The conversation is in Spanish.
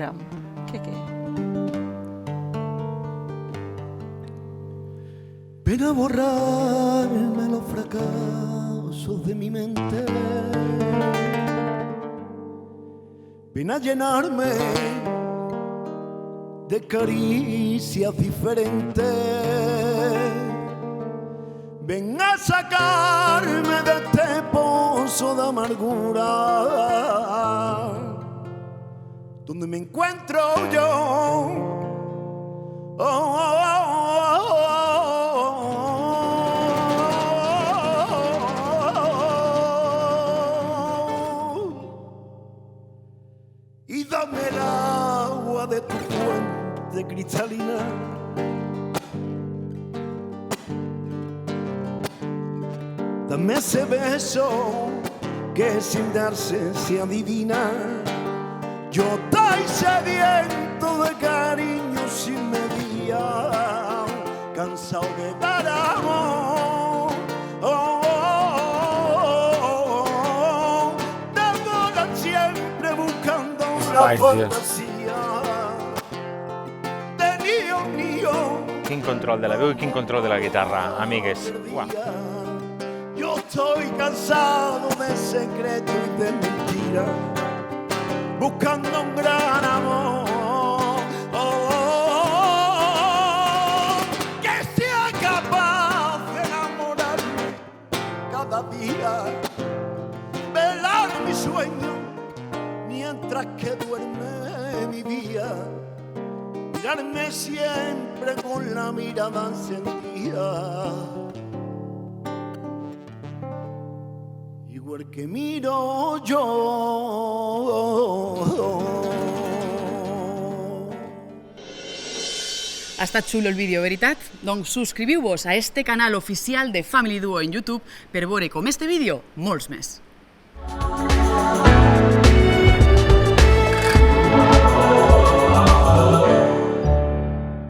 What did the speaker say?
veurem. Què? Ven a borrarme los fracasos de mi mente. Ven a llenarme de caricias diferentes. Ven a sacarme de este pozo de amargura donde me encuentro yo. Oh, oh, oh, oh. Y dame el agua de tu fuente cristalina. Dame ese beso que sin darse se adivina. Yo estoy sediento de cariño sin medida, cansado de dar amor. Oh, oh, oh, devorar siempre buscando una fantasía de niño. Quin control de la veu i quin control de la guitarra, amigues. Uah. Yo estoy cansado de secretos y de mentiras, buscando un gran amor. Oh, oh, oh, que sea capaz de enamorarme cada día, velar mi sueño mientras que duerme mi vida, mirarme siempre con la mirada encendida, igual que miro yo. Ha estat xulo el vídeo, veritat? Doncs subscriviu-vos a este canal oficial de Family Duo en YouTube per veure com este vídeo molts més.